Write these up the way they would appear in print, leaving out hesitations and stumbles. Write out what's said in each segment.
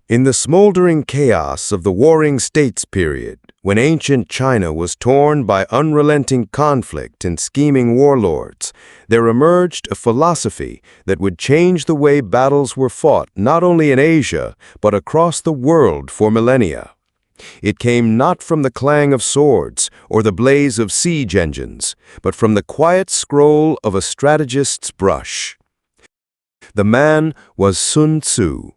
In the smoldering chaos of the Warring States period, when ancient China was torn by unrelenting conflict and scheming warlords, there emerged a philosophy that would change the way battles were fought not only in Asia, but across the world for millennia. It came not from the clang of swords or the blaze of siege engines, but from the quiet scroll of a strategist's brush. The man was Sun Tzu.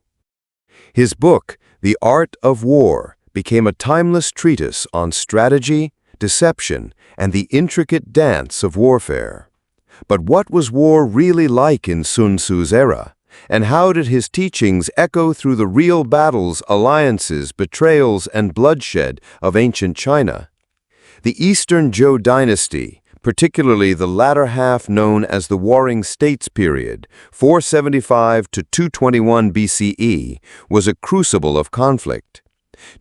His book, The Art of War, became a timeless treatise on strategy, deception, and the intricate dance of warfare. But what was war really like in Sun Tzu's era? And how did his teachings echo through the real battles, alliances, betrayals, and bloodshed of ancient China? The Eastern Zhou dynasty, particularly the latter half known as the Warring States period, 475 to 221 BCE, was a crucible of conflict.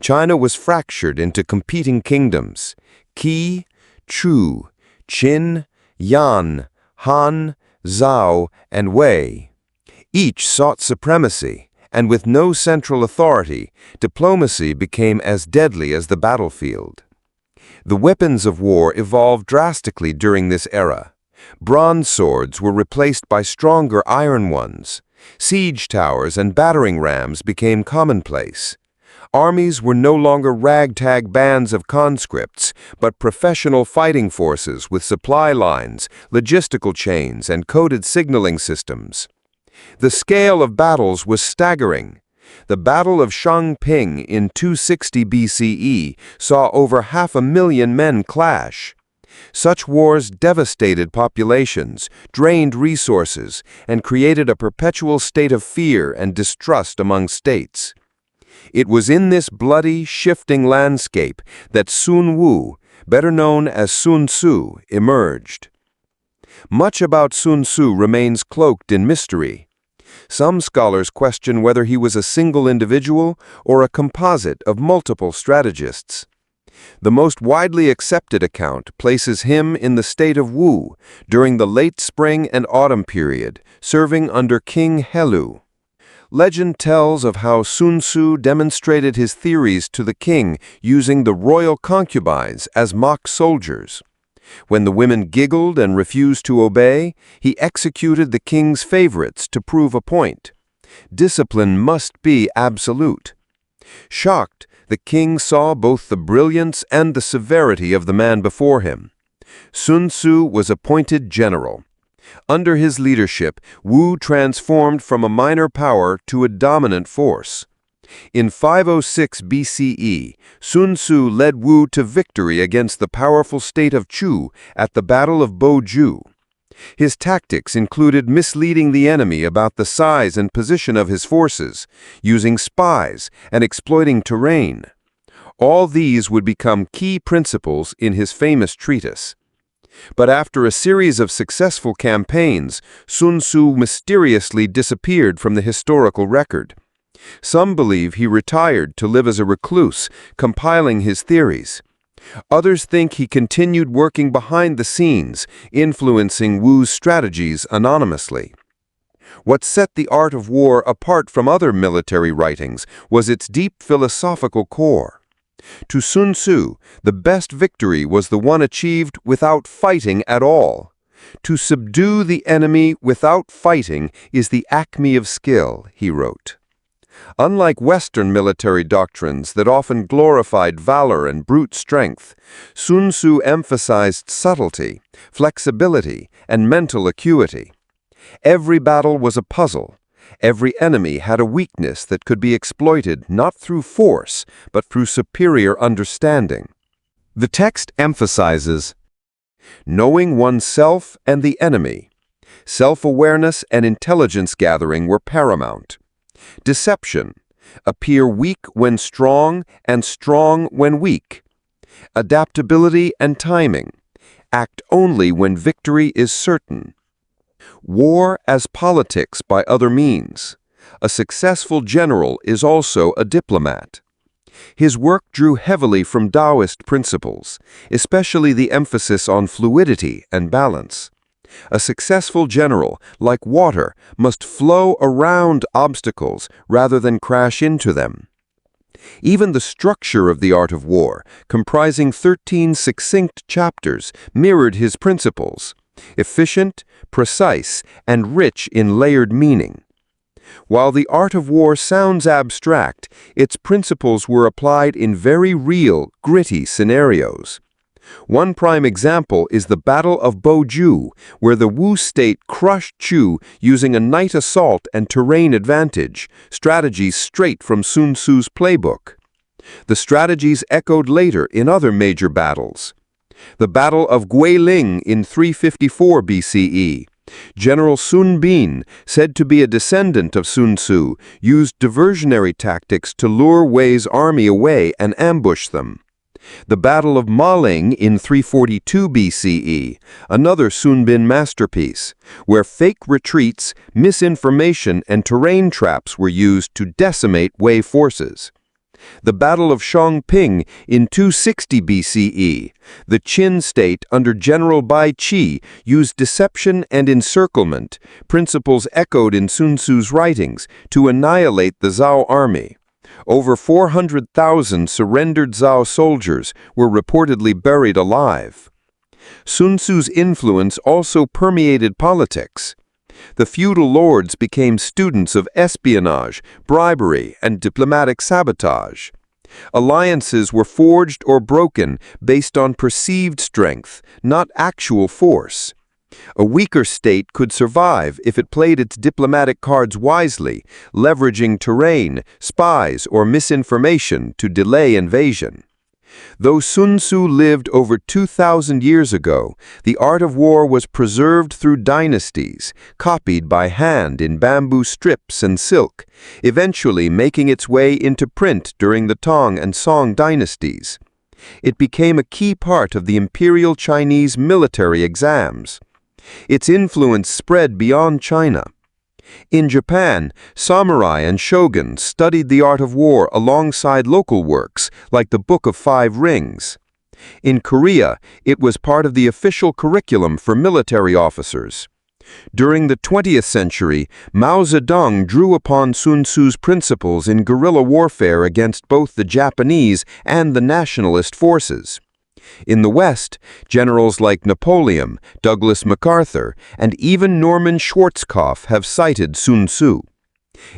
China was fractured into competing kingdoms: Qi, Chu, Qin, Yan, Han, Zhao, and Wei. Each sought supremacy, and with no central authority, diplomacy became as deadly as the battlefield. The weapons of war evolved drastically during this era. Bronze swords were replaced by stronger iron ones. Siege towers and battering rams became commonplace. Armies were no longer ragtag bands of conscripts, but professional fighting forces with supply lines, logistical chains, and coded signaling systems. The scale of battles was staggering. The Battle of Shangping in 260 BCE saw over 500,000 men clash. Such wars devastated populations, drained resources, and created a perpetual state of fear and distrust among states. It was in this bloody, shifting landscape that Sun Wu, better known as Sun Tzu, emerged. Much about Sun Tzu remains cloaked in mystery. Some scholars question whether he was a single individual or a composite of multiple strategists. The most widely accepted account places him in the state of Wu during the late spring and autumn period, serving under King Helu. Legend tells of how Sun Tzu demonstrated his theories to the king using the royal concubines as mock soldiers. When the women giggled and refused to obey, he executed the king's favorites to prove a point. Discipline must be absolute. Shocked, the king saw both the brilliance and the severity of the man before him. Sun Tzu was appointed general. Under his leadership, Wu transformed from a minor power to a dominant force. In 506 BCE, Sun Tzu led Wu to victory against the powerful state of Chu at the Battle of Boju. His tactics included misleading the enemy about the size and position of his forces, using spies, and exploiting terrain. All these would become key principles in his famous treatise. But after a series of successful campaigns, Sun Tzu mysteriously disappeared from the historical record. Some believe he retired to live as a recluse, compiling his theories. Others think he continued working behind the scenes, influencing Wu's strategies anonymously. What set the art of war apart from other military writings was its deep philosophical core. To Sun Tzu, the best victory was the one achieved without fighting at all. To subdue the enemy without fighting is the acme of skill, he wrote. Unlike Western military doctrines that often glorified valor and brute strength, Sun Tzu emphasized subtlety, flexibility, and mental acuity. Every battle was a puzzle. Every enemy had a weakness that could be exploited not through force, but through superior understanding. The text emphasizes knowing oneself and the enemy. Self-awareness and intelligence gathering were paramount. Deception. Appear weak when strong and strong when weak. Adaptability and timing. Act only when victory is certain. War as politics by other means. A successful general is also a diplomat. His work drew heavily from Taoist principles, especially the emphasis on fluidity and balance. A successful general, like water, must flow around obstacles rather than crash into them. Even the structure of the art of war, comprising 13 succinct chapters, mirrored his principles: efficient, precise, and rich in layered meaning. While the art of war sounds abstract, its principles were applied in very real, gritty scenarios. One prime example is the Battle of Boju, where the Wu state crushed Chu using a night assault and terrain advantage, strategies straight from Sun Tzu's playbook. The strategies echoed later in other major battles. The Battle of Guiling in 354 BCE. General Sun Bin, said to be a descendant of Sun Tzu, used diversionary tactics to lure Wei's army away and ambush them. The Battle of Maling in 342 BCE, another Sun Bin masterpiece, where fake retreats, misinformation, and terrain traps were used to decimate Wei forces. The Battle of Shangping in 260 BCE, the Qin state under General Bai Qi used deception and encirclement, principles echoed in Sun Tzu's writings, to annihilate the Zhao army. Over 400,000 surrendered Zhao soldiers were reportedly buried alive. Sun Tzu's influence also permeated politics. The feudal lords became students of espionage, bribery, and diplomatic sabotage. Alliances were forged or broken based on perceived strength, not actual force. A weaker state could survive if it played its diplomatic cards wisely, leveraging terrain, spies, or misinformation to delay invasion. Though Sun Tzu lived over 2,000 years ago, the art of war was preserved through dynasties, copied by hand in bamboo strips and silk, eventually making its way into print during the Tang and Song dynasties. It became a key part of the Imperial Chinese military exams. Its influence spread beyond China. In Japan, samurai and shoguns studied the art of war alongside local works, like the Book of Five Rings. In Korea, it was part of the official curriculum for military officers. During the 20th century, Mao Zedong drew upon Sun Tzu's principles in guerrilla warfare against both the Japanese and the nationalist forces. In the West, generals like Napoleon, Douglas MacArthur, and even Norman Schwarzkopf have cited Sun Tzu.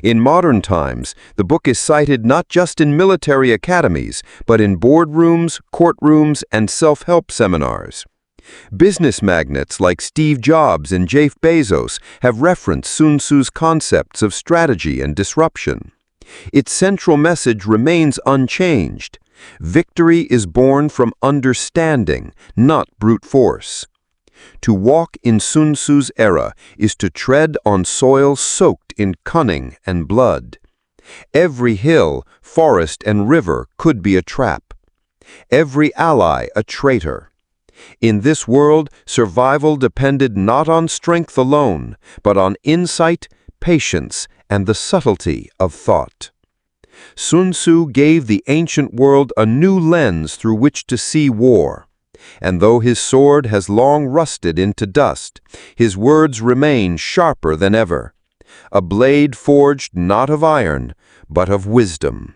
In modern times, the book is cited not just in military academies, but in boardrooms, courtrooms, and self-help seminars. Business magnates like Steve Jobs and Jeff Bezos have referenced Sun Tzu's concepts of strategy and disruption. Its central message remains unchanged. Victory is born from understanding, not brute force. To walk in Sun Tzu's era is to tread on soil soaked in cunning and blood. Every hill, forest, and river could be a trap. Every ally a traitor. In this world, survival depended not on strength alone, but on insight, patience, and the subtlety of thought. Sun Tzu gave the ancient world a new lens through which to see war. And though his sword has long rusted into dust, his words remain sharper than ever. A blade forged not of iron, but of wisdom.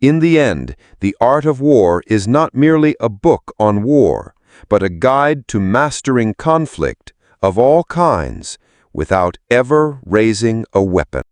In the end, the art of war is not merely a book on war, but a guide to mastering conflict of all kinds without ever raising a weapon.